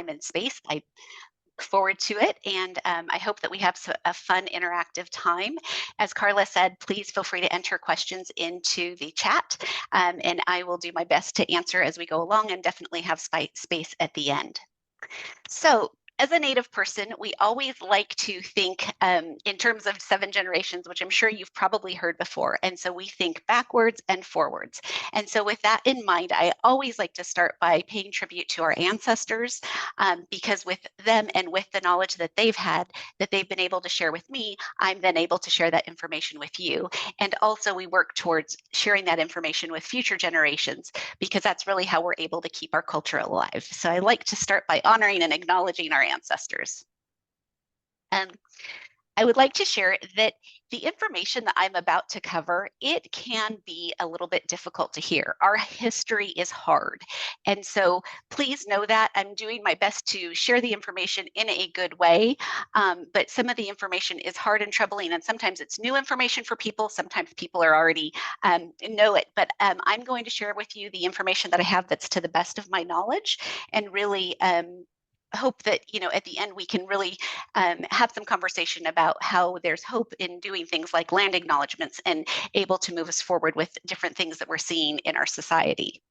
time and space. I look forward to it, and I hope that we have a fun interactive time. As Carla said, please feel free to enter questions into the chat, and I will do my best to answer as we go along and definitely have space at the end. So as a Native person, we always like to think in terms of 7 generations, which I'm sure you've probably heard before. And so we think backwards and forwards. And so with that in mind, I always like to start by paying tribute to our ancestors, because with them and with the knowledge that they've had, that they've been able to share with me, I'm then able to share that information with you. And also we work towards sharing that information with future generations, because that's really how we're able to keep our culture alive. So I like to start by honoring and acknowledging our ancestors. I would like to share that the information that I'm about to cover, it can be a little bit difficult to hear. Our history is hard. And so please know that I'm doing my best to share the information in a good way. But some of the information is hard and troubling, and sometimes it's new information for people. Sometimes people are already know it. But I'm going to share with you the information that I have that's to the best of my knowledge, and really hope that, you know, at the end we can really have some conversation about how there's hope in doing things like land acknowledgements and able to move us forward with different things that we're seeing in our society.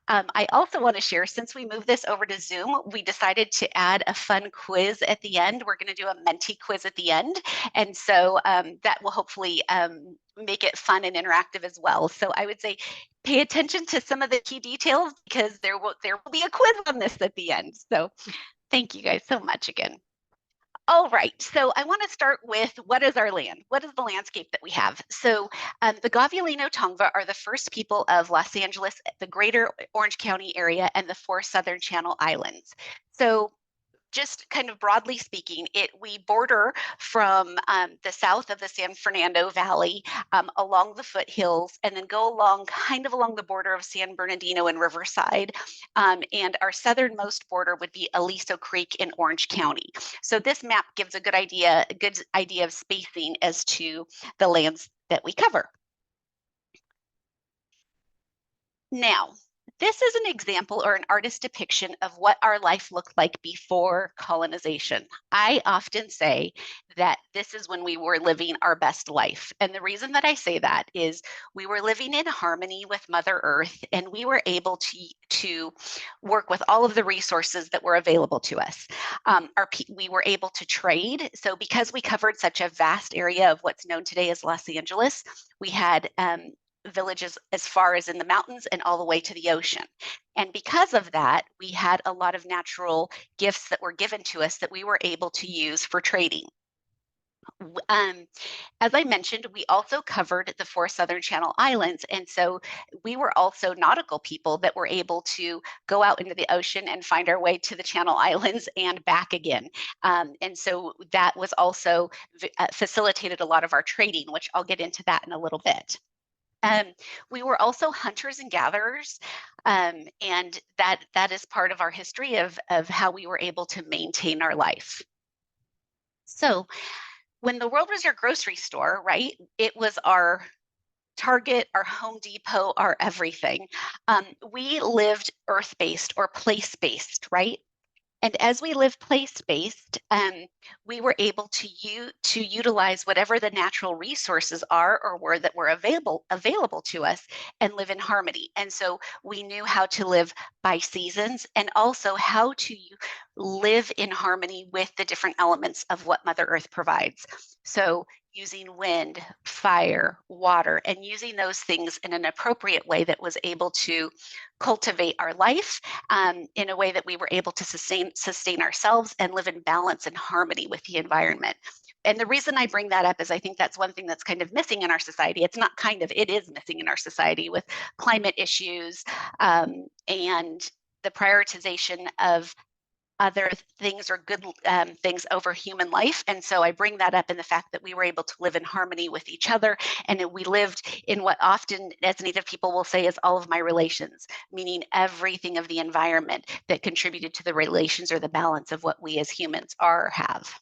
I also want to share, since we moved this over to Zoom, we decided to add a fun quiz at the end. We're going to do a Menti quiz at the end. And so that will hopefully make it fun and interactive as well. So I would say pay attention to some of the key details, because there will be a quiz on this at the end. So thank you guys so much again. All right, so I want to start with, what is our land? What is the landscape that we have? So the Gabrieleno-Tongva are the first people of Los Angeles, the greater Orange County area, and the 4 Southern Channel Islands. So just kind of broadly speaking, we border from the south of the San Fernando Valley along the foothills, and then go along the border of San Bernardino and Riverside. And our southernmost border would be Aliso Creek in Orange County. So this map gives a good idea of spacing as to the lands that we cover. Now, this is an example or an artist depiction of what our life looked like before colonization. I often say that this is when we were living our best life. And the reason that I say that is we were living in harmony with Mother Earth, and we were able to work with all of the resources that were available to us. We were able to trade. So because we covered such a vast area of what's known today as Los Angeles, we had villages as far as in the mountains and all the way to the ocean. And because of that, we had a lot of natural gifts that were given to us that we were able to use for trading. As I mentioned, we also covered the 4 Southern Channel Islands. And so we were also nautical people that were able to go out into the ocean and find our way to the Channel Islands and back again. And so that was also facilitated a lot of our trading, which I'll get into that in a little bit. We were also hunters and gatherers, and that is part of our history of how we were able to maintain our life. So when the world was your grocery store, right, it was our Target, our Home Depot, our everything. We lived earth-based or place-based, right? And as we live place-based, we were able to utilize whatever the natural resources are or were that were available to us, and live in harmony. And so we knew how to live by seasons, and also how to live in harmony with the different elements of what Mother Earth provides. So using wind, fire, water, and using those things in an appropriate way that was able to cultivate our life in a way that we were able to sustain ourselves and live in balance and harmony with the environment. And the reason I bring that up is I think that's one thing that's kind of missing in our society. It's not kind of, it is missing in our society with climate issues and the prioritization of other things or good things over human life. And so I bring that up in the fact that we were able to live in harmony with each other, and we lived in what often as Native people will say is all of my relations, meaning everything of the environment that contributed to the relations or the balance of what we as humans are or have.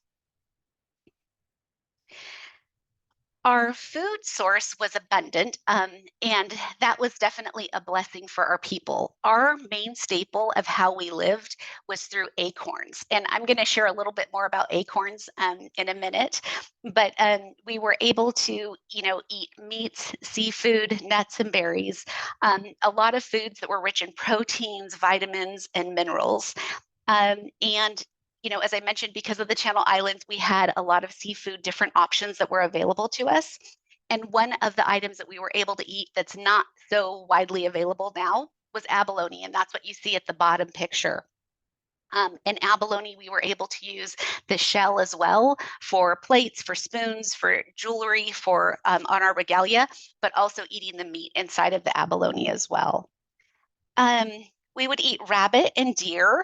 Our food source was abundant, and that was definitely a blessing for our people. Our main staple of how we lived was through acorns. And I'm going to share a little bit more about acorns in a minute. But we were able to, eat meats, seafood, nuts, and berries, a lot of foods that were rich in proteins, vitamins, and minerals. And as I mentioned, because of the Channel Islands, we had a lot of seafood, different options that were available to us. And one of the items that we were able to eat that's not so widely available now was abalone. And that's what you see at the bottom picture. And abalone, we were able to use the shell as well for plates, for spoons, for jewelry, for on our regalia, but also eating the meat inside of the abalone as well. Um, we would eat rabbit and deer,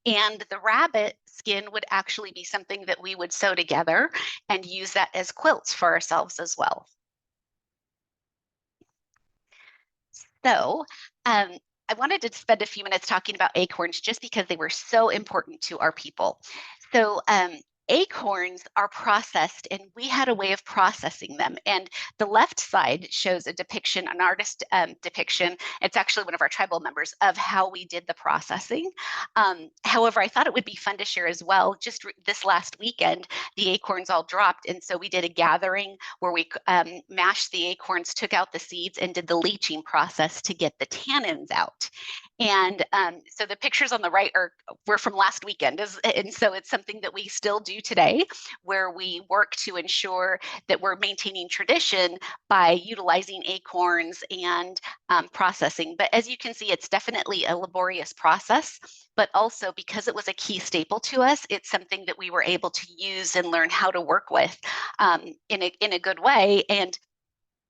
and the rabbit skin would actually be something that we would sew together and use that as quilts for ourselves as well. So, I wanted to spend a few minutes talking about acorns just because they were so important to our people. So, acorns are processed, and we had a way of processing them. And the left side shows a depiction, an artist depiction. It's actually one of our tribal members of how we did the processing. However, I thought it would be fun to share as well. Just this last weekend, the acorns all dropped. And so we did a gathering where we mashed the acorns, took out the seeds, and did the leaching process to get the tannins out. And so the pictures on the right were from last weekend, and so it's something that we still do today, where we work to ensure that we're maintaining tradition by utilizing acorns and processing. But as you can see, it's definitely a laborious process, but also because it was a key staple to us, it's something that we were able to use and learn how to work with in a good way. And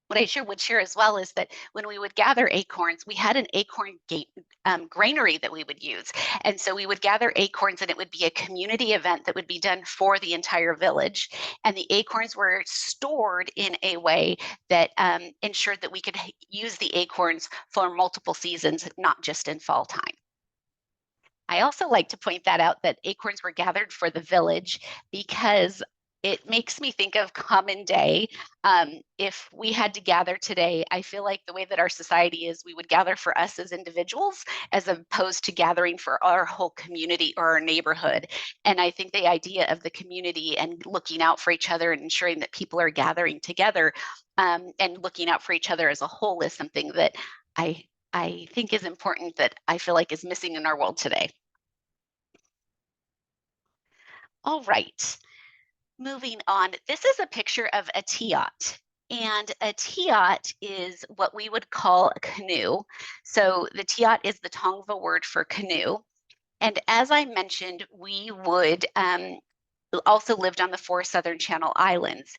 what I would share as well is that when we would gather acorns, we had an acorn granary that we would use. And so we would gather acorns, and it would be a community event that would be done for the entire village. And the acorns were stored in a way that ensured that we could use the acorns for multiple seasons, not just in fall time. I also like to point that out, that acorns were gathered for the village because it makes me think of common day. If we had to gather today, I feel like the way that our society is, we would gather for us as individuals as opposed to gathering for our whole community or our neighborhood. And I think the idea of the community and looking out for each other and ensuring that people are gathering together and looking out for each other as a whole is something that I think is important, that I feel like is missing in our world today. All right, moving on. This is a picture of a tiat. And a tiat is what we would call a canoe. So the tiat is the Tongva word for canoe. And as I mentioned, we would also lived on the four Southern Channel Islands.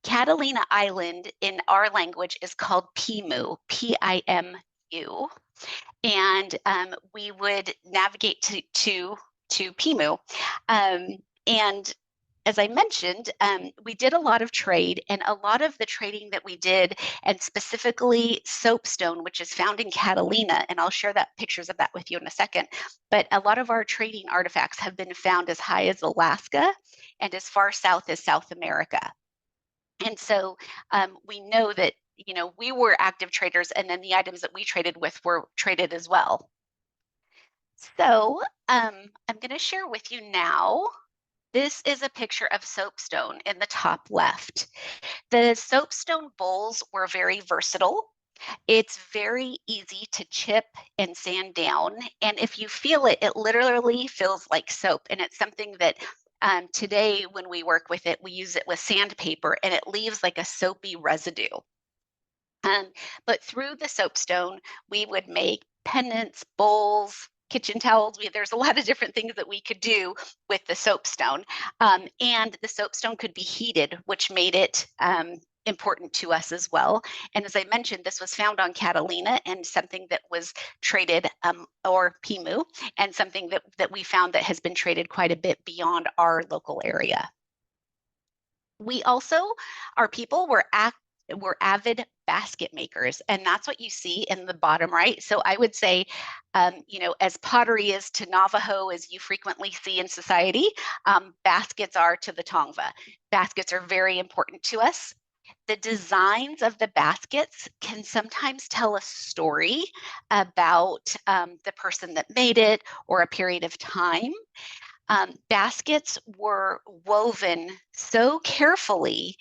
Catalina Island in our language is called Pimu, Pimu. And we would navigate to Pimu. And as I mentioned, we did a lot of trade, and a lot of the trading that we did, and specifically soapstone, which is found in Catalina, and I'll share that pictures of that with you in a second. But a lot of our trading artifacts have been found as high as Alaska and as far south as South America. And so we know that we were active traders, and then the items that we traded with were traded as well. So I'm going to share with you now. This is a picture of soapstone in the top left. The soapstone bowls were very versatile. It's very easy to chip and sand down. And if you feel it, it literally feels like soap. And it's something that today, when we work with it, we use it with sandpaper, and it leaves like a soapy residue. But through the soapstone, we would make pendants, bowls, kitchen towels. There's a lot of different things that we could do with the soapstone. And the soapstone could be heated, which made it important to us as well. And as I mentioned, this was found on Catalina, and something that was traded, or Pimu, and something that we found that has been traded quite a bit beyond our local area. We also, our people were avid basket makers, and that's what you see in the bottom right. So I would say, as pottery is to Navajo, as you frequently see in society, baskets are to the Tongva. Baskets are very important to us. the designs of the baskets can sometimes tell a story about the person that made it or a period of time. Baskets were woven so carefully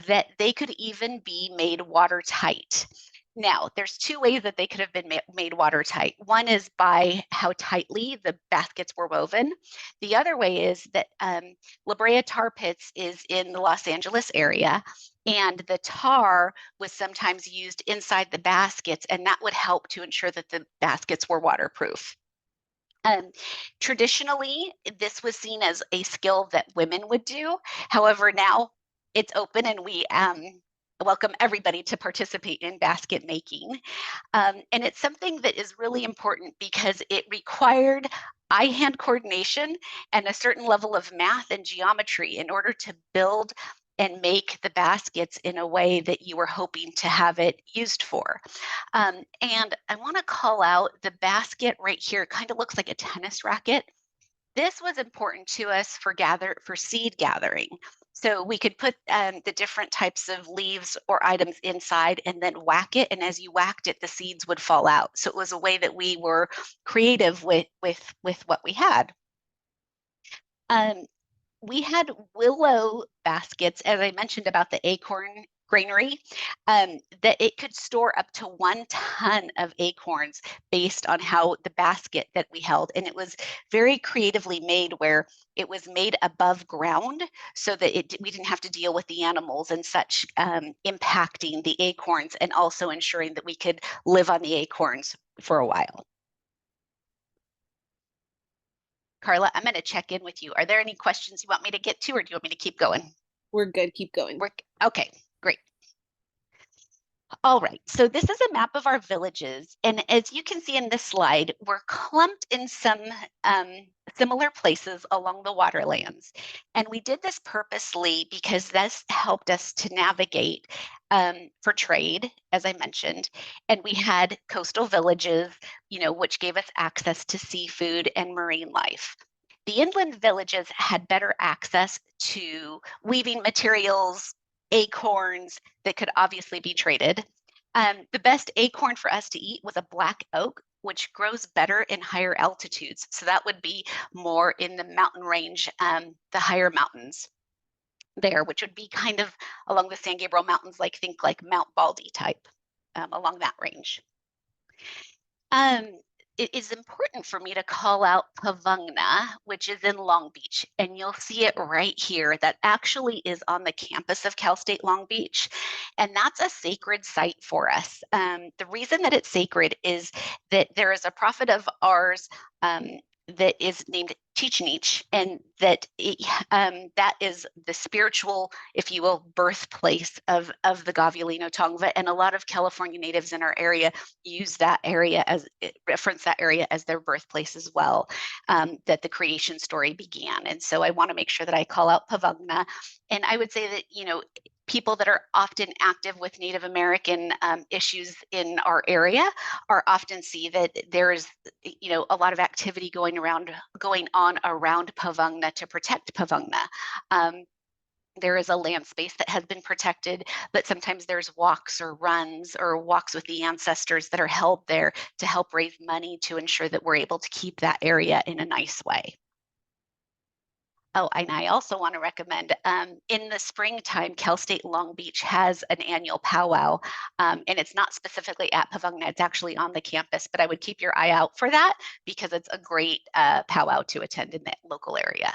that they could even be made watertight. Now, there's two ways that they could have been made watertight. One is by how tightly the baskets were woven. The other way is that La Brea Tar Pits is in the Los Angeles area, and the tar was sometimes used inside the baskets, and that would help to ensure that the baskets were waterproof. Traditionally, this was seen as a skill that women would do. However, now it's open and we welcome everybody to participate in basket making. And it's something that is really important because it required eye-hand coordination and a certain level of math and geometry in order to build and make the baskets in a way that you were hoping to have it used for. And I want to call out the basket right here. It kind of looks like a tennis racket. This was important to us for seed gathering. So we could put the different types of leaves or items inside and then whack it. And as you whacked it, the seeds would fall out. So it was a way that we were creative with what we had. We had willow baskets, as I mentioned about the acorn granary, that it could store up to 1 ton of acorns based on how the basket that we held. And it was very creatively made where it was made above ground so that we didn't have to deal with the animals and such impacting the acorns, and also ensuring that we could live on the acorns for a while. Carla, I'm going to check in with you. Are there any questions you want me to get to, or do you want me to keep going? We're good. Keep going. Okay, great. All right, so this is a map of our villages. And as you can see in this slide, we're clumped in some similar places along the waterlands. And we did this purposely because this helped us to navigate for trade, as I mentioned. And we had coastal villages, which gave us access to seafood and marine life. The inland villages had better access to weaving materials, acorns that could obviously be traded. The best acorn for us to eat was a black oak, which grows better in higher altitudes. So that would be more in the mountain range, the higher mountains there, which would be kind of along the San Gabriel Mountains, think like Mount Baldy type, along that range. It is important for me to call out Pavungna, which is in Long Beach, and you'll see it right here. That actually is on the campus of Cal State Long Beach, and that's a sacred site for us. The reason that it's sacred is that there is a prophet of ours that is named Chichinich, and that is the spiritual, if you will, birthplace of the Gabrieleno-Tongva, and a lot of California natives in our area use that area reference that area as their birthplace as well, that the creation story began. And so I want to make sure that I call out Pavungna. And I would say that, people that are often active with Native American issues in our area are often see that there is, a lot of activity going on around Pavungna to protect Pavungna. There is a land space that has been protected, but sometimes there's walks or runs or walks with the ancestors that are held there to help raise money to ensure that we're able to keep that area in a nice way. Oh, and I also want to recommend in the springtime, Cal State Long Beach has an annual powwow, and it's not specifically at Pavungna, it's actually on the campus, but I would keep your eye out for that because it's a great powwow to attend in that local area.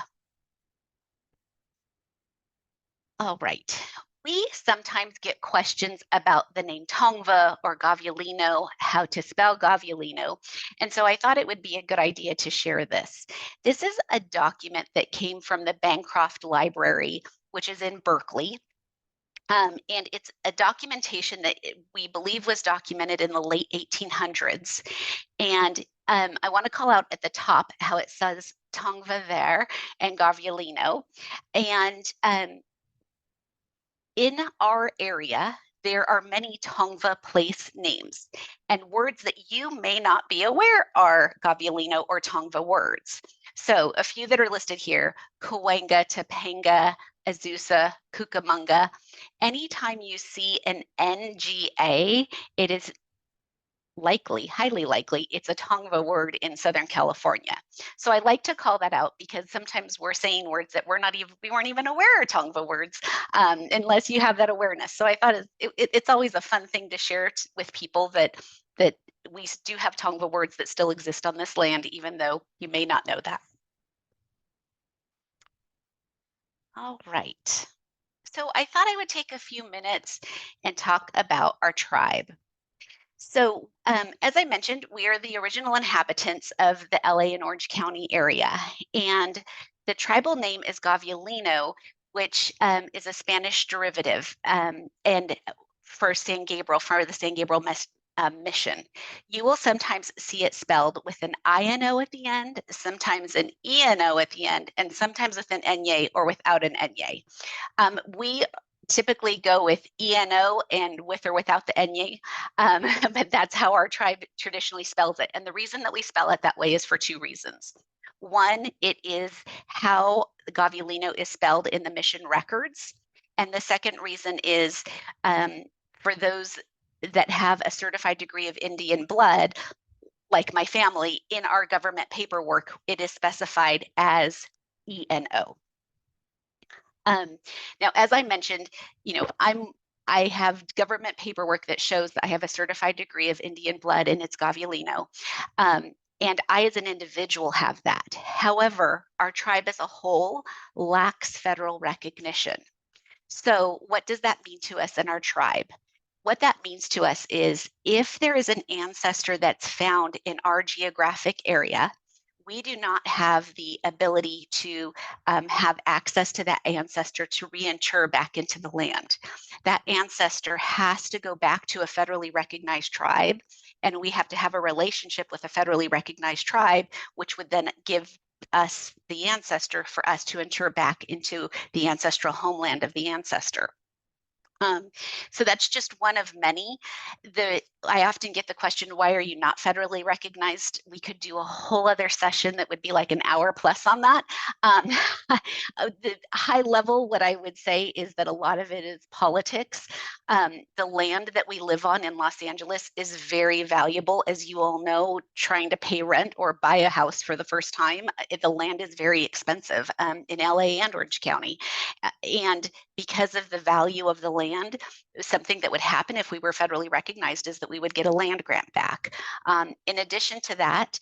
All right. We sometimes get questions about the name Tongva or Gabrieleno, how to spell Gabrieleno. And so I thought it would be a good idea to share this. This is a document that came from the Bancroft Library, which is in Berkeley. And it's a documentation that we believe was documented in the late 1800s. And I want to call out at the top how it says Tongva there and Gabrieleno. And in our area, there are many Tongva place names, and words that you may not be aware are Gabrieleno or Tongva words. So a few that are listed here: Cahuenga, Topanga, Azusa, Cucamonga. Anytime you see an NGA, it is likely, highly likely, it's a Tongva word in Southern California. So I like to call that out because sometimes we're saying words that we weren't even aware are Tongva words, unless you have that awareness. So I thought it's always a fun thing to share with people that we do have Tongva words that still exist on this land, even though you may not know that. All right. So I thought I would take a few minutes and talk about our tribe. So, as I mentioned, we are the original inhabitants of the LA and Orange County area. And the tribal name is Gaviolino, which is a Spanish derivative, and for San Gabriel, for the San Gabriel mission. You will sometimes see it spelled with an INO at the end, sometimes an ENO at the end, and sometimes with an NY or without an NY. We typically go with ENO and with or without the NY, but that's how our tribe traditionally spells it. And the reason that we spell it that way is for two reasons. One, it is how Gaviolino is spelled in the mission records. And the second reason is for those that have a certified degree of Indian blood, like my family, in our government paperwork, it is specified as ENO. Now, as I mentioned, I have government paperwork that shows that I have a certified degree of Indian blood and it's Gaviolino. And I, as an individual, have that. However, our tribe as a whole lacks federal recognition. So, what does that mean to us in our tribe? What that means to us is if there is an ancestor that's found in our geographic area, we do not have the ability to have access to that ancestor to reinter back into the land. That ancestor has to go back to a federally recognized tribe, and we have to have a relationship with a federally recognized tribe, which would then give us the ancestor for us to enter back into the ancestral homeland of the ancestor. So that's just one of many. I often get the question, why are you not federally recognized? We could do a whole other session that would be like an hour plus on that. The high level, what I would say is that a lot of it is politics. The land that we live on in Los Angeles is very valuable. As you all know, trying to pay rent or buy a house for the first time, the land is very expensive in LA and Orange County. And because of the value of the land, something that would happen if we were federally recognized is that we would get a land grant back. In addition to that,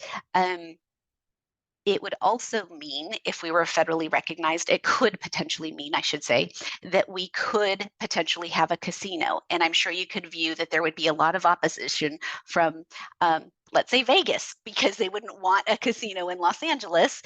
it would also mean, if we were federally recognized, it could potentially mean, I should say, that we could potentially have a casino. And I'm sure you could view that there would be a lot of opposition from, let's say, Vegas, because they wouldn't want a casino in Los Angeles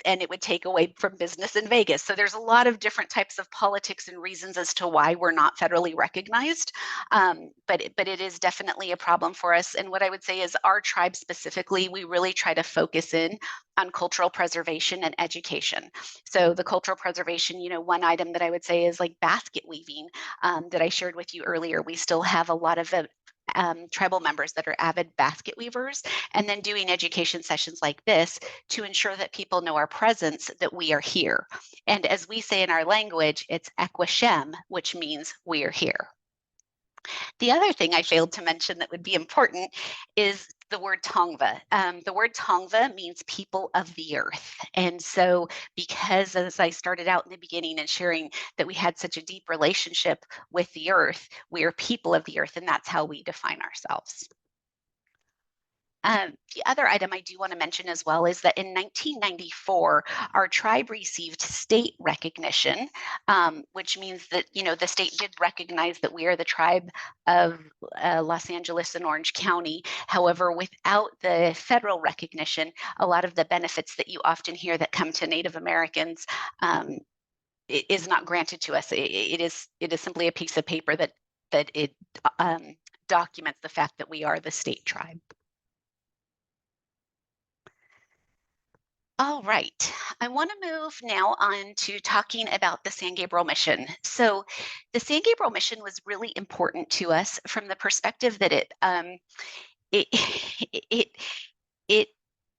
and it would take away from business in Vegas. So there's a lot of different types of politics and reasons as to why we're not federally recognized. But it is definitely a problem for us. And what I would say is our tribe specifically, we really try to focus in on cultural preservation and education. So the cultural preservation, one item that I would say is like basket weaving that I shared with you earlier. We still have a lot of tribal members that are avid basket weavers, and then doing education sessions like this to ensure that people know our presence, that we are here. And as we say in our language, it's Equishem, which means we are here. The other thing I failed to mention that would be important is the word Tongva. The word Tongva means people of the earth. And so because, as I started out in the beginning and sharing that we had such a deep relationship with the earth, we are people of the earth, and that's how we define ourselves. The other item I do want to mention as well is that in 1994, our tribe received state recognition, which means that, the state did recognize that we are the tribe of Los Angeles and Orange County. However, without the federal recognition, a lot of the benefits that you often hear that come to Native Americans it is not granted to us. It is simply a piece of paper that it documents the fact that we are the state tribe. All right, I want to move now on to talking about the San Gabriel mission. So the San Gabriel mission was really important to us from the perspective that it it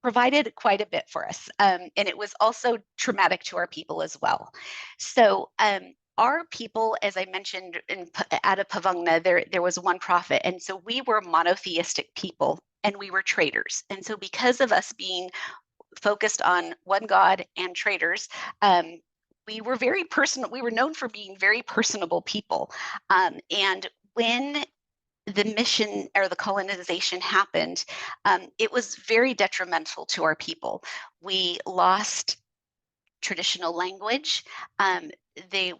provided quite a bit for us. And it was also traumatic to our people as well. So our people, as I mentioned, out of Pavungna, there was one prophet, and so we were monotheistic people, and we were traders. And so because of us being focused on one God and traders, we were very personal. We were known for being very personable people. And when the mission or the colonization happened, it was very detrimental to our people. We lost traditional language.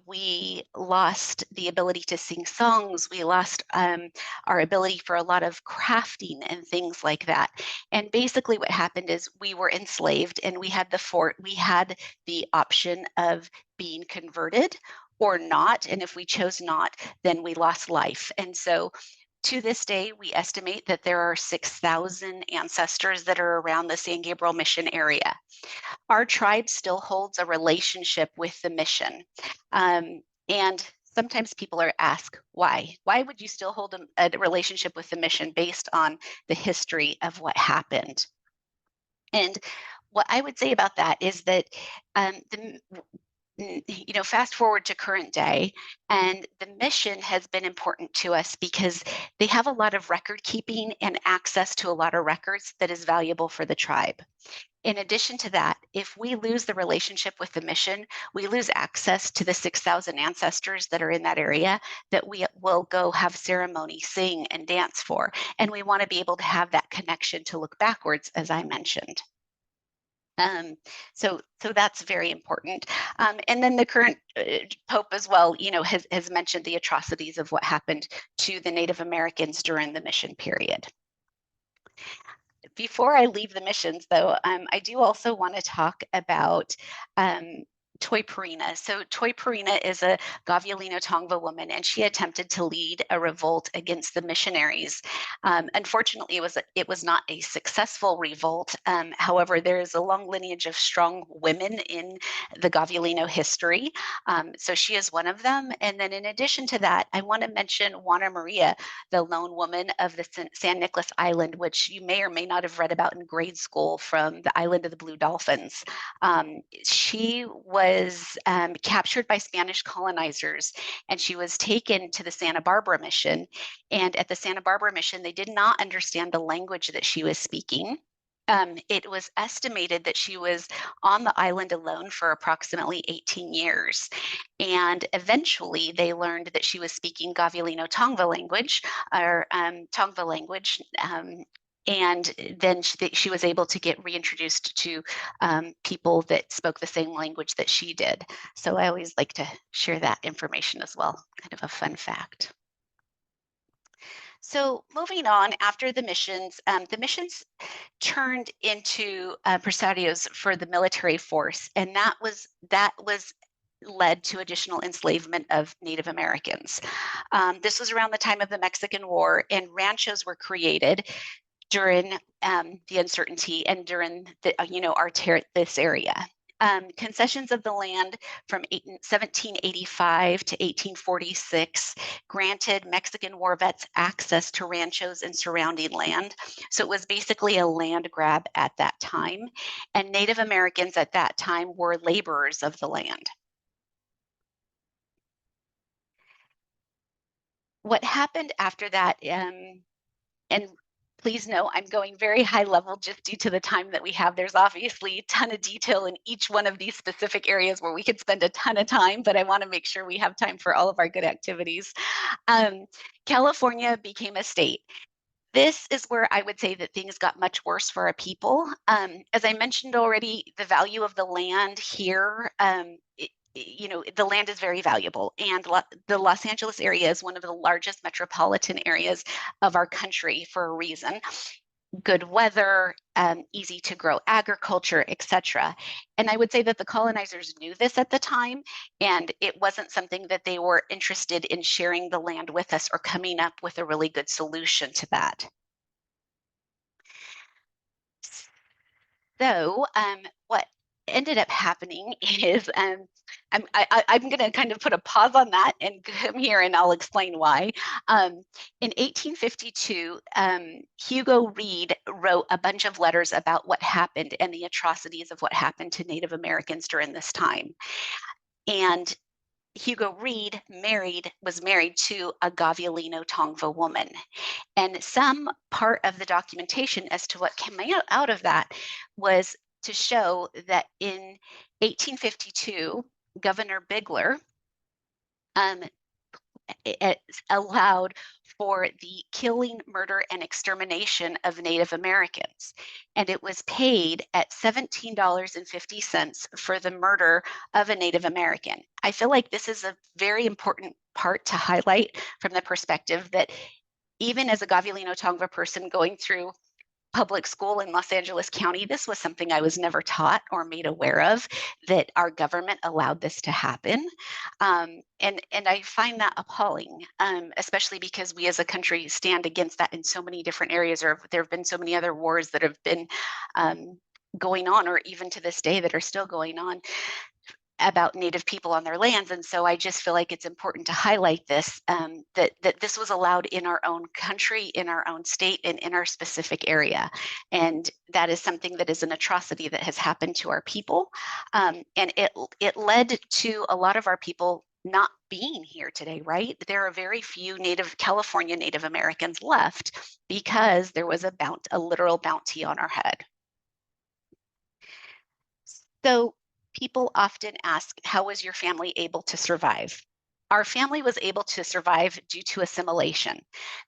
We lost the ability to sing songs. We lost our ability for a lot of crafting and things like that. And basically, what happened is we were enslaved, and we had the option of being converted or not. And if we chose not, then we lost life. And so to this day, we estimate that there are 6,000 ancestors that are around the San Gabriel mission area. Our tribe still holds a relationship with the mission. And sometimes people are asked, why? Why would you still hold a relationship with the mission based on the history of what happened? And what I would say about that is that fast forward to current day, and the mission has been important to us because they have a lot of record keeping and access to a lot of records that is valuable for the tribe. In addition to that, if we lose the relationship with the mission, we lose access to the 6,000 ancestors that are in that area that we will go have ceremony, sing, and dance for. And we want to be able to have that connection to look backwards, as I mentioned. So that's very important. And then the current Pope as well, has mentioned the atrocities of what happened to the Native Americans during the mission period. Before I leave the missions, though, I do also want to talk about Toy Purina. So Toy Purina is a Gabrieleno-Tongva woman, and she attempted to lead a revolt against the missionaries. Unfortunately, it was not a successful revolt. However, there is a long lineage of strong women in the Gabrieleno history. So she is one of them. And then in addition to that, I want to mention Juana Maria, the lone woman of the San Nicolas Island, which you may or may not have read about in grade school from the Island of the Blue Dolphins. She was captured by Spanish colonizers, and she was taken to the Santa Barbara mission. And at the Santa Barbara mission, they did not understand the language that she was speaking. It was estimated that she was on the island alone for approximately 18 years. And eventually they learned that she was speaking Gabrieleno-Tongva language, or Tongva language. And then she was able to get reintroduced to people that spoke the same language that she did. So I always like to share that information as well, kind of a fun fact. So moving on, after the missions turned into presarios for the military force, and that was led to additional enslavement of Native Americans. This was around the time of the Mexican War, and ranchos were created during the uncertainty and during this area. Concessions of the land from 1785 to 1846 granted Mexican war vets access to ranchos and surrounding land. So it was basically a land grab at that time. And Native Americans at that time were laborers of the land. What happened after that, and please know I'm going very high level just due to the time that we have. There's obviously a ton of detail in each one of these specific areas where we could spend a ton of time, but I want to make sure we have time for all of our good activities. California became a state. This is where I would say that things got much worse for our people. As I mentioned already, the value of the land here, the land is very valuable, and the Los Angeles area is one of the largest metropolitan areas of our country for a reason. Good weather, easy to grow agriculture, etc. And I would say that the colonizers knew this at the time, and it wasn't something that they were interested in sharing the land with us or coming up with a really good solution to that. So what ended up happening is I'm going to kind of put a pause on that and come here and I'll explain why. In 1852, Hugo Reed wrote a bunch of letters about what happened and the atrocities of what happened to Native Americans during this time. And Hugo Reed was married to a Gabrieleno-Tongva woman. And some part of the documentation as to what came out of that was to show that in 1852, Governor Bigler it allowed for the killing, murder, and extermination of Native Americans. And it was paid at $17.50 for the murder of a Native American. I feel like this is a very important part to highlight from the perspective that even as a Gabrieleno-Tongva person going through public school in Los Angeles County, this was something I was never taught or made aware of, that our government allowed this to happen. And I find that appalling, especially because we as a country stand against that in so many different areas, or there have been so many other wars that have been going on, or even to this day that are still going on, about Native people on their lands. And so I just feel like it's important to highlight this, that this was allowed in our own country, in our own state, and in our specific area. And that is something that is an atrocity that has happened to our people. And it led to a lot of our people not being here today, right? There are very few California Native Americans left because there was a literal bounty on our head. So people often ask, how was your family able to survive? Our family was able to survive due to assimilation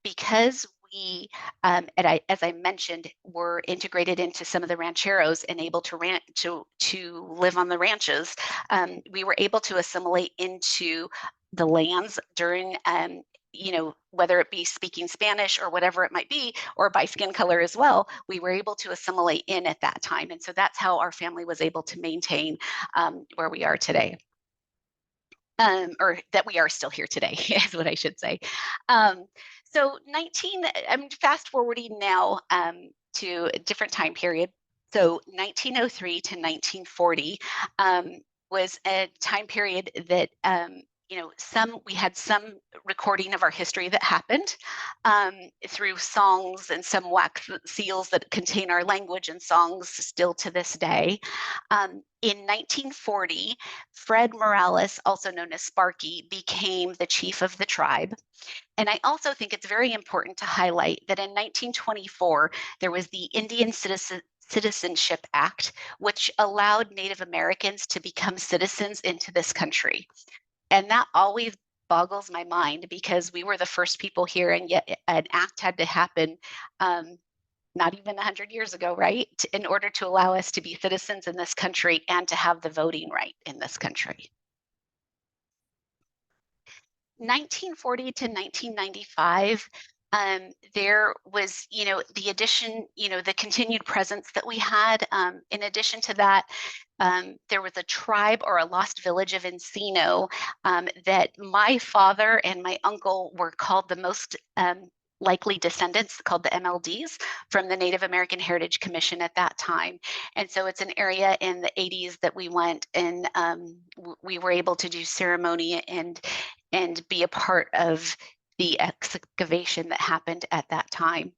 because we, as I mentioned, were integrated into some of the rancheros and able to live on the ranches. We were able to assimilate into the lands during whether it be speaking Spanish or whatever it might be, or by skin color as well, we were able to assimilate in at that time. And so that's how our family was able to maintain where we are today. Or that we are still here today, is what I should say. So I'm fast forwarding now to a different time period. So 1903 to 1940 was a time period that we had some recording of our history that happened through songs and some wax seals that contain our language and songs still to this day. In 1940, Fred Morales, also known as Sparky, became the chief of the tribe. And I also think it's very important to highlight that in 1924, there was the Indian Citizenship Act, which allowed Native Americans to become citizens into this country. And that always boggles my mind because we were the first people here, and yet an act had to happen not even 100 years ago, right? In order to allow us to be citizens in this country and to have the voting right in this country. 1940 to 1995, there was, the addition, the continued presence that we had. In addition to that, there was a tribe or a lost village of Encino that my father and my uncle were called the most likely descendants, called the MLDs, from the Native American Heritage Commission at that time. And so it's an area in the 80s that we went and we were able to do ceremony and be a part of the excavation that happened at that time.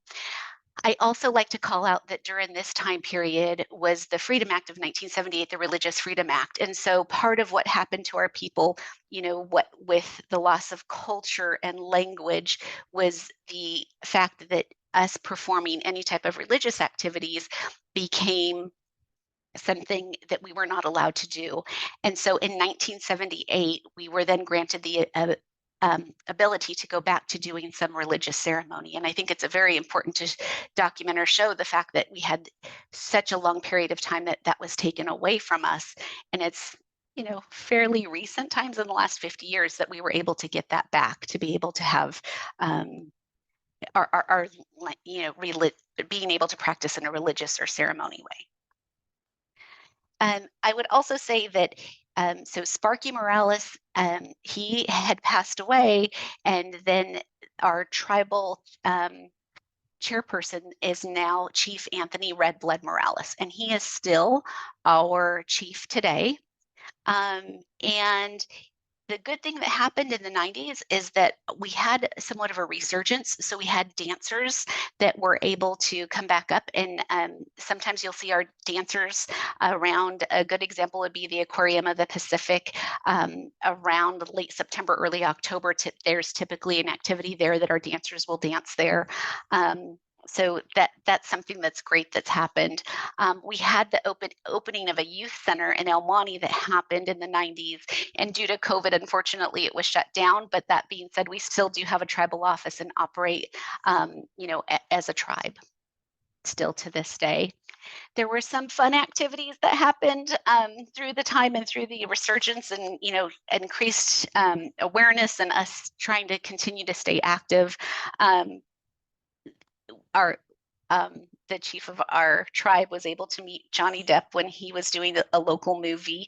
I also like to call out that during this time period was the Freedom Act of 1978, the Religious Freedom Act. And so part of what happened to our people, what with the loss of culture and language, was the fact that us performing any type of religious activities became something that we were not allowed to do. And so in 1978, we were then granted the ability to go back to doing some religious ceremony. And I think it's a very important to document or show the fact that we had such a long period of time that was taken away from us. And it's, fairly recent times in the last 50 years that we were able to get that back, to be able to have our being able to practice in a religious or ceremony way. I would also say that so Sparky Morales, he had passed away, and then our tribal chairperson is now Chief Anthony Red Blood Morales, and he is still our chief today. And the good thing that happened in the 90s is that we had somewhat of a resurgence. So we had dancers that were able to come back up. And sometimes you'll see our dancers around. A good example would be the Aquarium of the Pacific around late September, early October. There's typically an activity there that our dancers will dance there. So that's something that's great that's happened. We had the opening of a youth center in El Monte that happened in the 90s, and due to COVID, unfortunately, it was shut down. But that being said, we still do have a tribal office and operate, as a tribe still to this day. There were some fun activities that happened through the time and through the resurgence, and increased awareness and us trying to continue to stay active. Our the chief of our tribe was able to meet Johnny Depp when he was doing a local movie,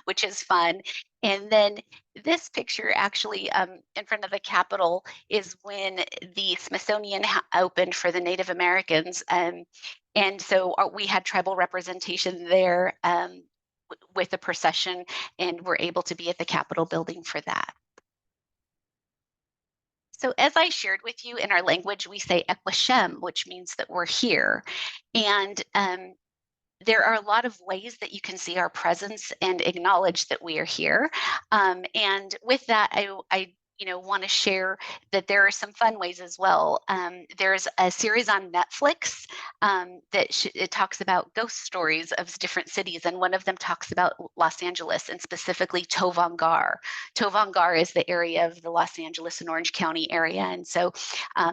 which is fun. And then this picture actually in front of the Capitol is when the Smithsonian opened for the Native Americans. And so we had tribal representation there with the procession, and we're able to be at the Capitol building for that. So as I shared with you, in our language, we say Equishem, which means that we're here. And there are a lot of ways that you can see our presence and acknowledge that we are here. And with that, I want to share that there are some fun ways as well. There's a series on Netflix that it talks about ghost stories of different cities, and one of them talks about Los Angeles, and specifically Tovangar. Tovangar is the area of the Los Angeles and Orange County area, and so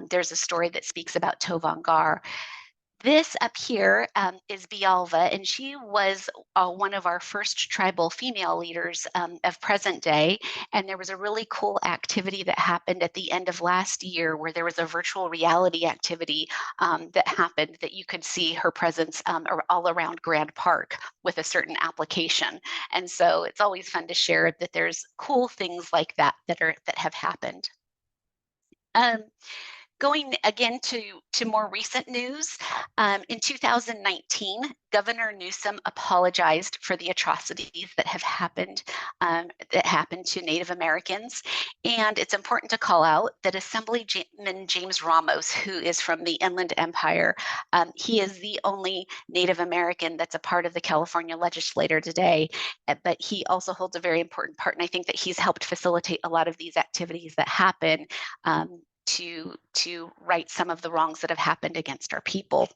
there's a story that speaks about Tovangar. This up here is Bialva, and she was one of our first tribal female leaders of present day. And there was a really cool activity that happened at the end of last year where there was a virtual reality activity that happened that you could see her presence all around Grand Park with a certain application. And so it's always fun to share that there's cool things like that that have happened. Going again to more recent news, in 2019, Governor Newsom apologized for the atrocities that have happened to Native Americans. And it's important to call out that Assemblyman James Ramos, who is from the Inland Empire, he is the only Native American that's a part of the California legislature today, but he also holds a very important part. And I think that he's helped facilitate a lot of these activities that happen to right some of the wrongs that have happened against our people.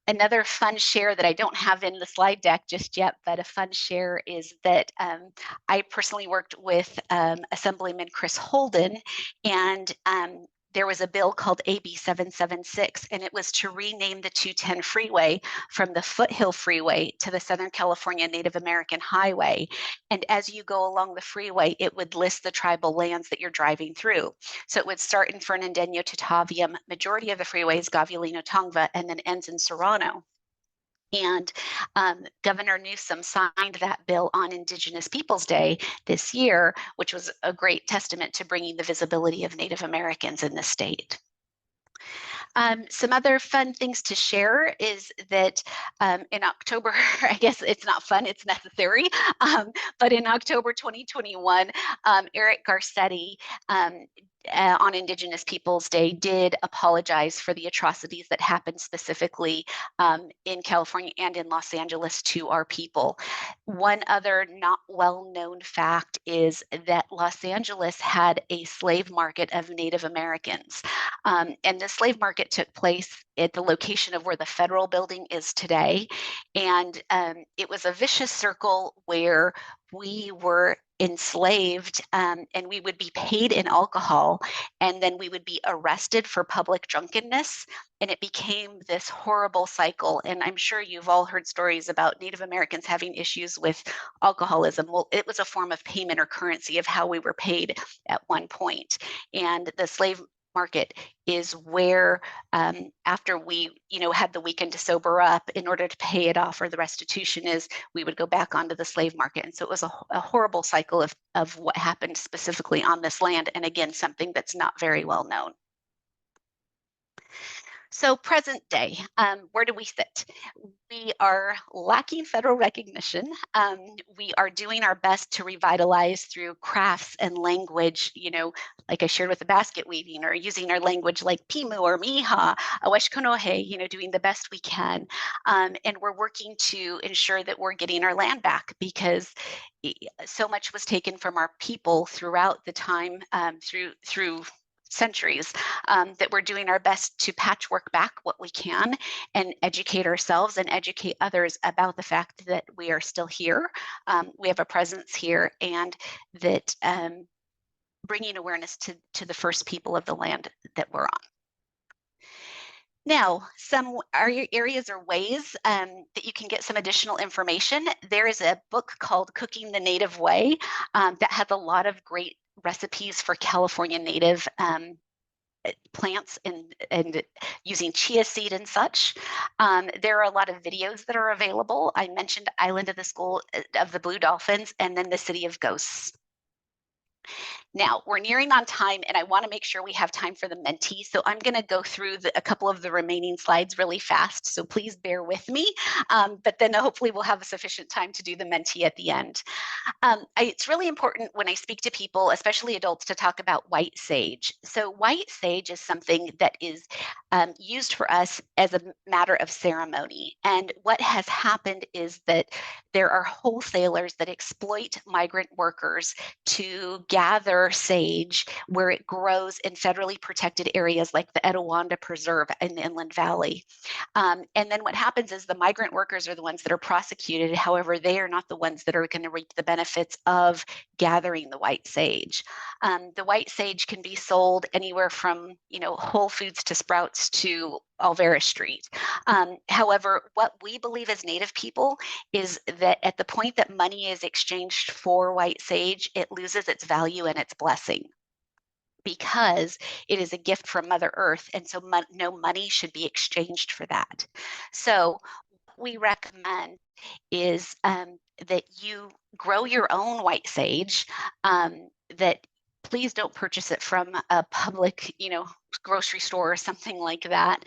Another fun share that I don't have in the slide deck just yet, but a fun share is that I personally worked with Assemblyman Chris Holden, and there was a bill called AB 776, and it was to rename the 210 freeway from the Foothill Freeway to the Southern California Native American Highway. And as you go along the freeway, it would list the tribal lands that you're driving through. So it would start in Fernandino to Tavium. Majority of the freeway is Gabrieleno-Tongva, and then ends in Serrano. And Governor Newsom signed that bill on Indigenous Peoples Day this year, which was a great testament to bringing the visibility of Native Americans in the state. Some other fun things to share is that in October, I guess it's not fun, it's necessary, but in October 2021, Eric Garcetti on Indigenous Peoples Day did apologize for the atrocities that happened specifically in California and in Los Angeles to our people. One other not well-known fact is that Los Angeles had a slave market of Native Americans. And the slave market took place at the location of where the federal building is today. And it was a vicious circle where we were enslaved and we would be paid in alcohol, and then we would be arrested for public drunkenness. And it became this horrible cycle. And I'm sure you've all heard stories about Native Americans having issues with alcoholism. Well, it was a form of payment or currency of how we were paid at one point. And the slave market is where after we had the weekend to sober up, in order to pay it off, or the restitution is we would go back onto the slave market. And so it was a horrible cycle of what happened specifically on this land, and again, something that's not very well known. So present day, where do we sit? We are lacking federal recognition. We are doing our best to revitalize through crafts and language, like I shared with the basket weaving, or using our language like Pimu or Miha, Aweshkonohe, doing the best we can. And we're working to ensure that we're getting our land back, because so much was taken from our people throughout the time, through centuries, that we're doing our best to patchwork back what we can and educate ourselves and educate others about the fact that we are still here. We have a presence here, and that bringing awareness to the first people of the land that we're on. Now, some areas or ways that you can get some additional information. There is a book called Cooking the Native Way that has a lot of great recipes for California native plants and using chia seed and such. There are a lot of videos that are available. I mentioned Island of the School of the Blue Dolphins, and then the City of Ghosts. Now, we're nearing on time, and I want to make sure we have time for the Menti. So I'm going to go through a couple of the remaining slides really fast. So please bear with me. But then hopefully we'll have a sufficient time to do the Menti at the end. It's really important when I speak to people, especially adults, to talk about white sage. So white sage is something that is used for us as a matter of ceremony. And what has happened is that there are wholesalers that exploit migrant workers to gather sage where it grows in federally protected areas like the Etowanda Preserve in the Inland Valley. And then what happens is the migrant workers are the ones that are prosecuted. However, they are not the ones that are going to reap the benefits of gathering the white sage. The white sage can be sold anywhere from, Whole Foods to Sprouts to Alvera Street. However, what we believe as Native people is that at the point that money is exchanged for white sage, it loses its value and its blessing, because it is a gift from Mother Earth, and so no money should be exchanged for that. So what we recommend is that you grow your own white sage, that please don't purchase it from a public, grocery store or something like that.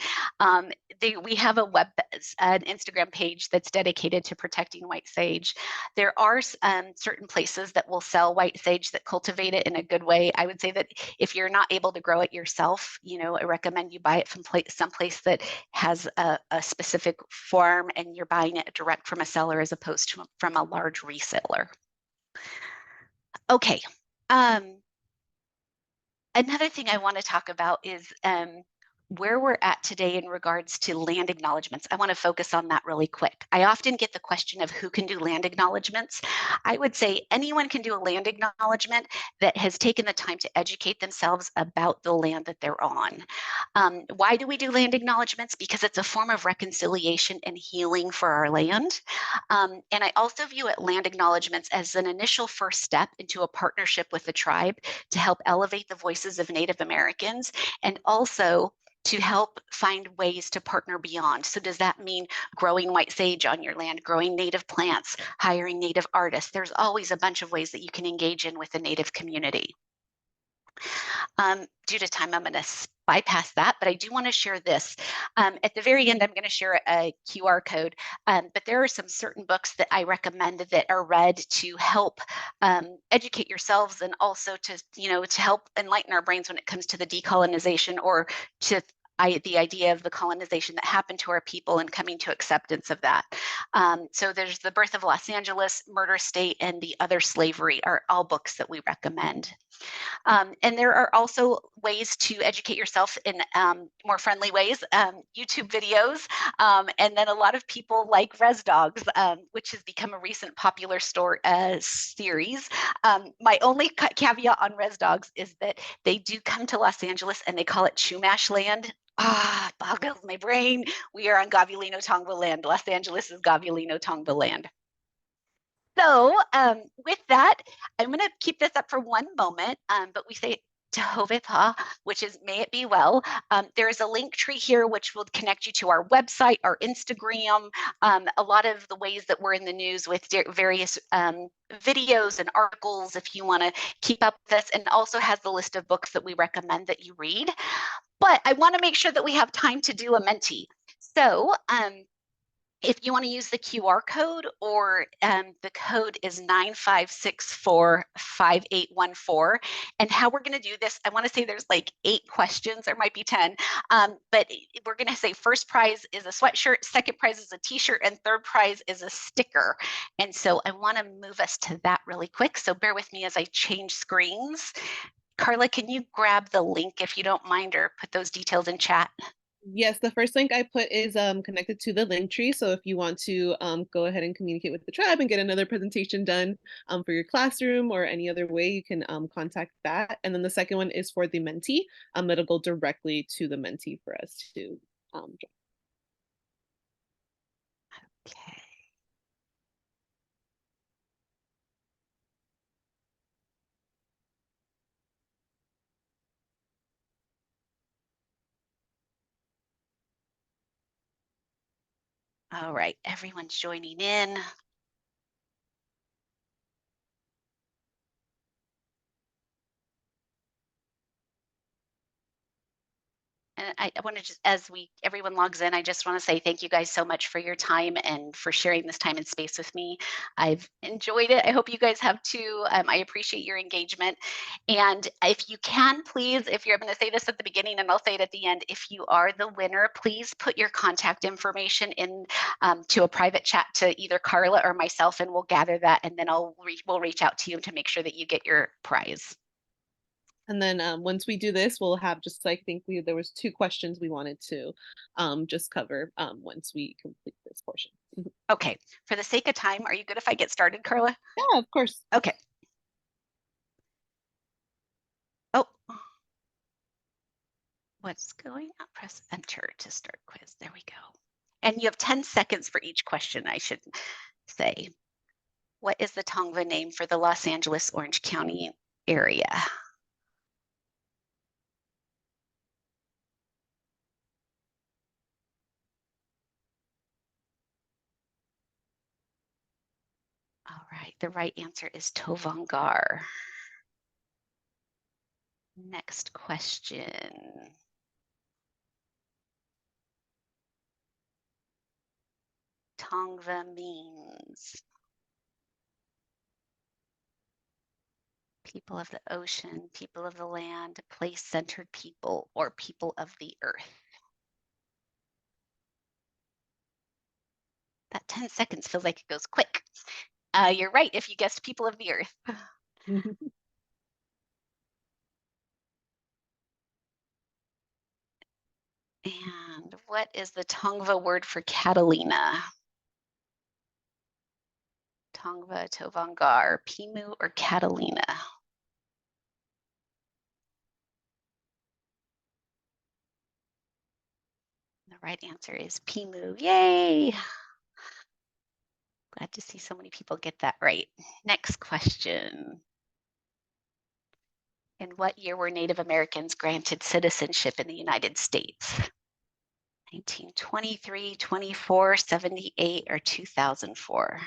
We have an Instagram page that's dedicated to protecting white sage. There are certain places that will sell white sage that cultivate it in a good way. I would say that if you're not able to grow it yourself, I recommend you buy it from someplace that has a specific farm and you're buying it direct from a seller as opposed to from a large reseller. Okay. Another thing I want to talk about is where we're at today in regards to land acknowledgements. I want to focus on that really quick. I often get the question of who can do land acknowledgements. I would say anyone can do a land acknowledgement that has taken the time to educate themselves about the land that they're on. Why do we do land acknowledgements? Because it's a form of reconciliation and healing for our land. And I also view land acknowledgements as an initial first step into a partnership with the tribe to help elevate the voices of Native Americans, and also to help find ways to partner beyond. So does that mean growing white sage on your land, growing native plants, hiring native artists? There's always a bunch of ways that you can engage in with the native community. Due to time, I'm going to bypass that, but I do want to share this. At the very end, I'm going to share a QR code, but there are some certain books that I recommend that are read to help educate yourselves, and also to help enlighten our brains when it comes to the decolonization, or to the idea of the colonization that happened to our people and coming to acceptance of that. So there's The Birth of Los Angeles, Murder State, and The Other Slavery are all books that we recommend. And there are also ways to educate yourself in more friendly ways, YouTube videos, and then a lot of people like Res Dogs, which has become a recent popular series. My only caveat on Res Dogs is that they do come to Los Angeles and they call it Chumash land. Boggles my brain. We are on Gabrieleno-Tongva land. Los Angeles is Gabrieleno-Tongva land. So with that, I'm going to keep this up for one moment, but we say Tehovepa, which is may it be well. There is a link tree here which will connect you to our website, our Instagram, a lot of the ways that we're in the news with various videos and articles if you want to keep up with this, and also has the list of books that we recommend that you read. but I want to make sure that we have time to do a Menti. So if you want to use the QR code, or the code is 95645814. And how we're going to do this, I want to say there's like 8 questions, there might be 10, but we're going to say first prize is a sweatshirt, second prize is a t-shirt, and third prize is a sticker. And so I want to move us to that really quick. So bear with me as I change screens. Carla, can you grab the link if you don't mind, or put those details in chat? Yes, the first link I put is connected to the link tree. So if you want to go ahead and communicate with the tribe and get another presentation done for your classroom or any other way, you can contact that. And then the second one is for the mentee. It'll go directly to the mentee for us to join. Okay. All right, everyone's joining in. And I want to just, as everyone logs in, I just want to say thank you guys so much for your time and for sharing this time and space with me. I've enjoyed it. I hope you guys have too. I appreciate your engagement. And if you can, please, if you're going to say this at the beginning and I'll say it at the end, if you are the winner, please put your contact information in to a private chat to either Carla or myself, and we'll gather that, and then we'll reach out to you to make sure that you get your prize. And then once we do this, we'll have just like, I think there was 2 questions we wanted to just cover once we complete this portion. Okay, for the sake of time, are you good if I get started, Carla? Yeah, of course. Okay. Oh, what's going on? Press enter to start quiz. There we go. And you have 10 seconds for each question, I should say. What is the Tongva name for the Los Angeles, Orange County area? All right, the right answer is Tovangar. Next question. Tongva means people of the ocean, people of the land, place-centered people, or people of the earth. That 10 seconds feels like it goes quick. You're right if you guessed people of the earth. And what is the Tongva word for Catalina? Tongva, Tovangar, Pimu, or Catalina? The right answer is Pimu. Yay! Glad to see so many people get that right. Next question. In what year were Native Americans granted citizenship in the United States? 1923, 24, 78, or 2004?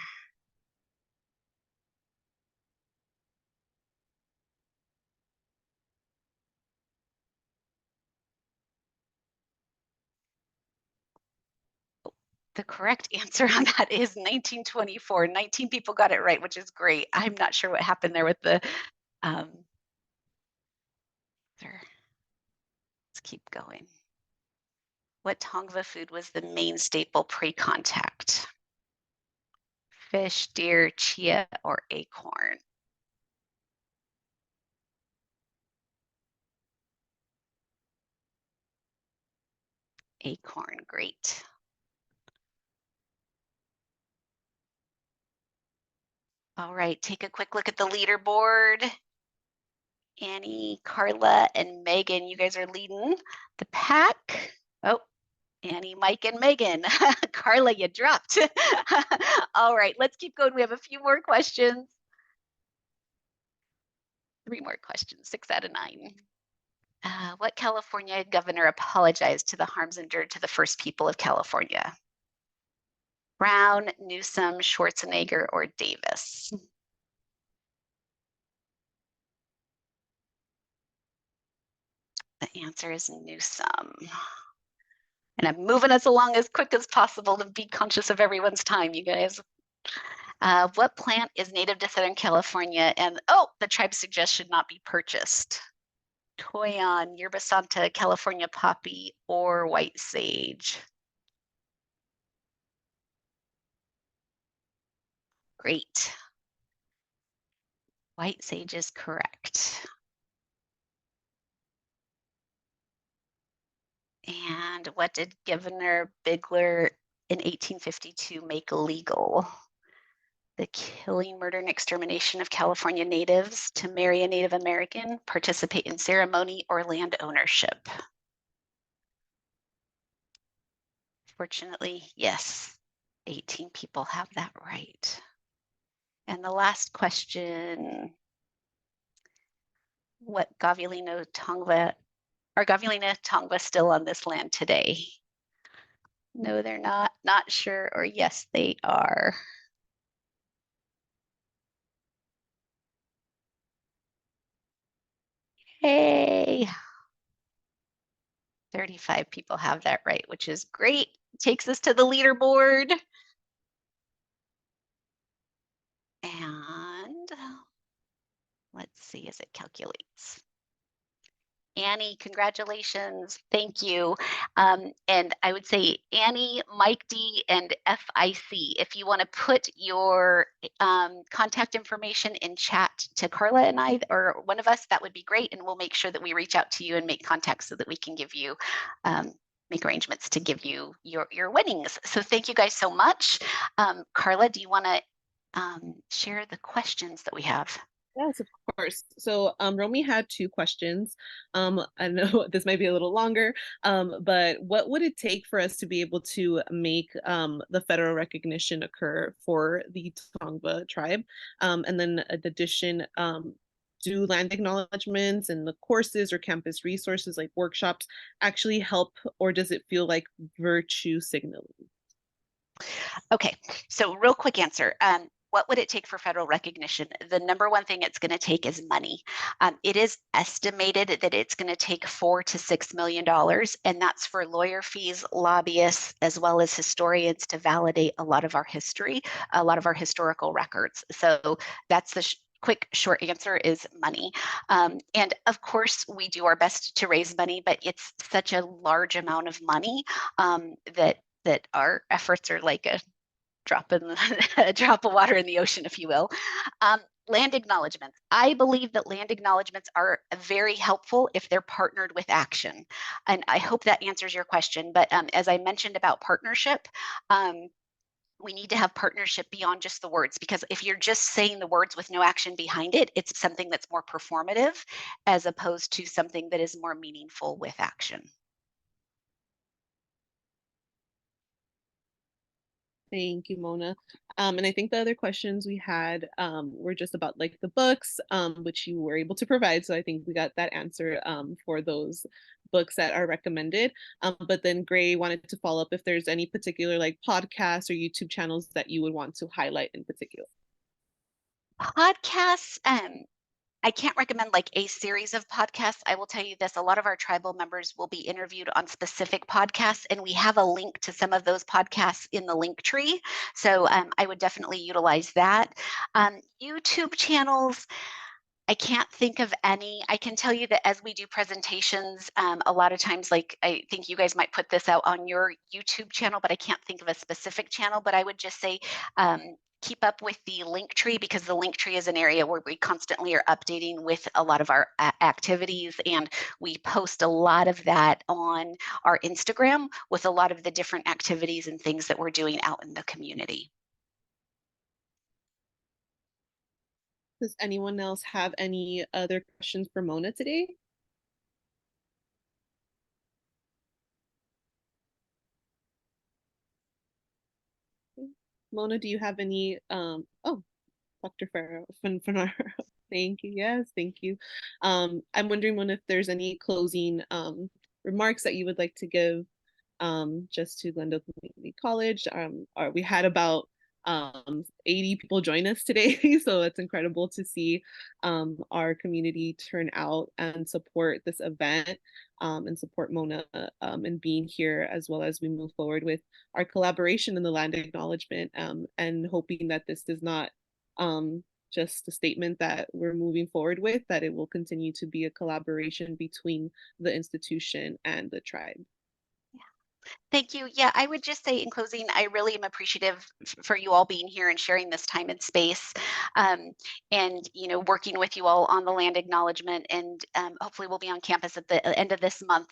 The correct answer on that is 1924. 19 people got it right, which is great. I'm not sure what happened there with the let's keep going. What Tongva food was the main staple pre-contact? Fish, deer, chia, or acorn? Acorn, great. All right, take a quick look at the leaderboard. Annie, Carla, and Megan, you guys are leading the pack. Oh, Annie, Mike, and Megan. Carla, you dropped. All right, let's keep going. We have a few more questions. 3 more questions, 6 out of 9. What California governor apologized to the harms endured to the first people of California? Brown, Newsom, Schwarzenegger, or Davis? The answer is Newsom. And I'm moving us along as quick as possible to be conscious of everyone's time, you guys. What plant is native to Southern California? And the tribe suggests should not be purchased. Toyon, yerba santa, California poppy, or white sage. Great. White sage is correct. And what did Governor Bigler in 1852 make illegal? The killing, murder, and extermination of California natives, to marry a Native American, participate in ceremony, or land ownership. Fortunately, yes, 18 people have that right. And the last question, what Gabrieleno-Tongva, are Gabrieleno-Tongva still on this land today? No, they're not sure, or yes, they are. Hey, 35 people have that right, which is great. Takes us to the leaderboard. And let's see as it calculates. Annie, congratulations. Thank you. And I would say Annie, Mike D, and FIC, if you want to put your contact information in chat to Carla and I, or one of us, that would be great. And we'll make sure that we reach out to you and make contact so that we can give you, make arrangements to give you your winnings. So thank you guys so much. Carla, do you want to share the questions that we have? Yes, of course. So Romy had two questions. I know this might be a little longer, but what would it take for us to be able to make the federal recognition occur for the Tongva tribe? And then in addition, do land acknowledgements and the courses or campus resources like workshops actually help, or does it feel like virtue signaling? Okay, so real quick answer. What would it take for federal recognition? The number one thing it's going to take is money. It is estimated that it's going to take $4 to $6 million, and that's for lawyer fees, lobbyists, as well as historians to validate a lot of our history, a lot of our historical records. So that's the quick short answer is money. And of course, we do our best to raise money, but it's such a large amount of money that our efforts are like a drop in a drop of water in the ocean, if you will. Land acknowledgements. I believe that land acknowledgements are very helpful if they're partnered with action. And I hope that answers your question. But as I mentioned about partnership, we need to have partnership beyond just the words, because if you're just saying the words with no action behind it, it's something that's more performative as opposed to something that is more meaningful with action. Thank you, Mona. And I think the other questions we had were just about like the books, which you were able to provide. So I think we got that answer for those books that are recommended. But then Gray wanted to follow up if there's any particular like podcasts or YouTube channels that you would want to highlight in particular. Podcasts, I can't recommend like a series of podcasts. I will tell you this, a lot of our tribal members will be interviewed on specific podcasts, and we have a link to some of those podcasts in the link tree. So I would definitely utilize that. YouTube channels, I can't think of any. I can tell you that as we do presentations, a lot of times, like I think you guys might put this out on your YouTube channel, but I can't think of a specific channel. But I would just say keep up with the link tree, because the link tree is an area where we constantly are updating with a lot of our activities, and we post a lot of that on our Instagram with a lot of the different activities and things that we're doing out in the community. Does anyone else have any other questions for Mona today? Mona, do you have any oh, Dr. Farrow. Thank you. Yes, thank you. I'm wondering one if there's any closing remarks that you would like to give just to Glendale Community College. We had about 80 people join us today. So it's incredible to see our community turn out and support this event, and support Mona in being here, as well as we move forward with our collaboration in the land acknowledgement, and hoping that this does not just a statement that we're moving forward with, that it will continue to be a collaboration between the institution and the tribe. Thank you. Yeah, I would just say in closing, I really am appreciative for you all being here and sharing this time and space, um, and working with you all on the land acknowledgement. And hopefully, we'll be on campus at the end of this month,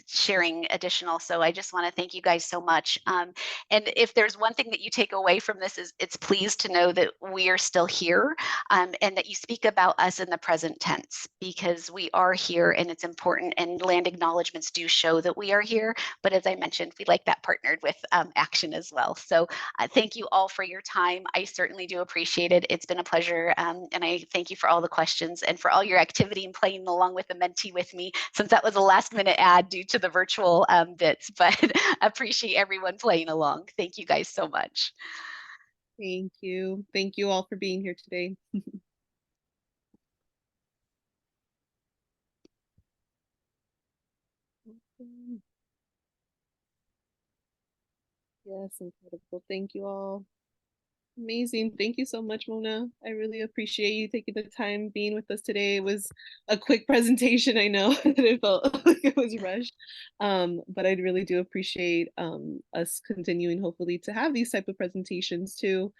sharing additional. So I just want to thank you guys so much. And if there's one thing that you take away from this, is it's pleased to know that we are still here, and that you speak about us in the present tense, because we are here and it's important. And land acknowledgements do show that we are here. But as I mentioned, we like that partnered with action as well. So thank you all for your time. I certainly do appreciate it. It's been a pleasure. And I thank you for all the questions and for all your activity and playing along with the mentee with me, since that was a last minute add due to the virtual bits, but appreciate everyone playing along. Thank you guys so much. Thank you. Thank you all for being here today. Yes, incredible. Thank you all. Amazing. Thank you so much, Mona. I really appreciate you taking the time being with us today. It was a quick presentation. I know that it felt like it was rushed. But I really do appreciate us continuing, hopefully, to have these type of presentations too.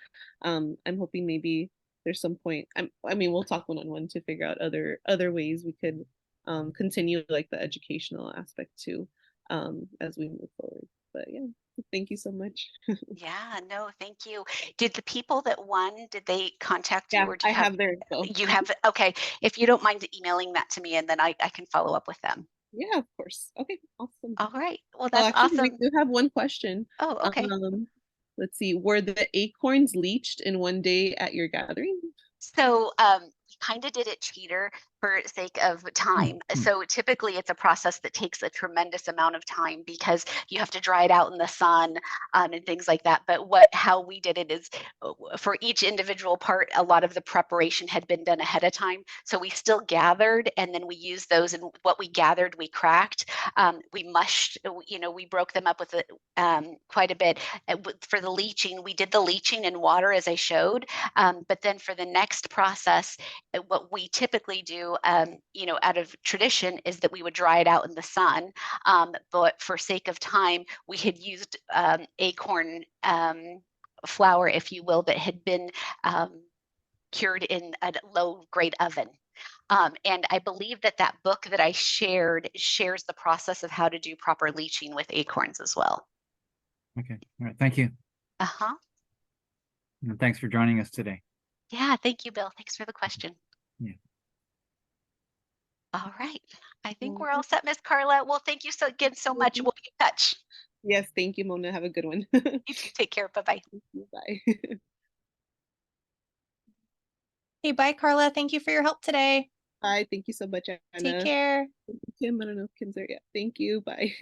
I'm hoping maybe there's some point. I mean, we'll talk one-on-one to figure out other ways we could continue like the educational aspect too, as we move forward. But yeah, thank you so much. Yeah, no, thank you. Did the people that won, did they contact you, Yeah, or do I you have, have their info. you have, okay, if you don't mind emailing that to me, and then I can follow up with them. Yeah, of course. Okay, awesome. All right. Well, Oh, that's actually, we awesome. do have one question. Oh, okay. Let's see. Were the acorns leached in one day at your gathering? So we kind of did it cheater for sake of time. So typically it's a process that takes a tremendous amount of time, because you have to dry it out in the sun, and things like that. But how we did it is, for each individual part, a lot of the preparation had been done ahead of time. So we still gathered, and then we used those, and what we gathered, we cracked. We mushed, we broke them up with quite a bit. For the leaching, we did the leaching in water as I showed. But then for the next process, what we typically do, out of tradition, is that we would dry it out in the sun. But for sake of time, we had used acorn flour, if you will, that had been cured in a low grade oven. And I believe that that book that I shared shares the process of how to do proper leaching with acorns as well. Okay. All right. Thank you. Uh-huh. And thanks for joining us today. Yeah, thank you, Bill. Thanks for the question. Yeah. All right. I think Mm, we're all set, Miss Carla. Well, thank you again so much. We'll be in touch. yes, thank you, Mona. Have a good one. You too. Take care. Bye-bye. Bye. Hey, bye, Carla. Thank you for your help today. Bye. Thank you so much, Take Anna. care. Kim, I don't know if Kim's there yet. Thank you. Bye.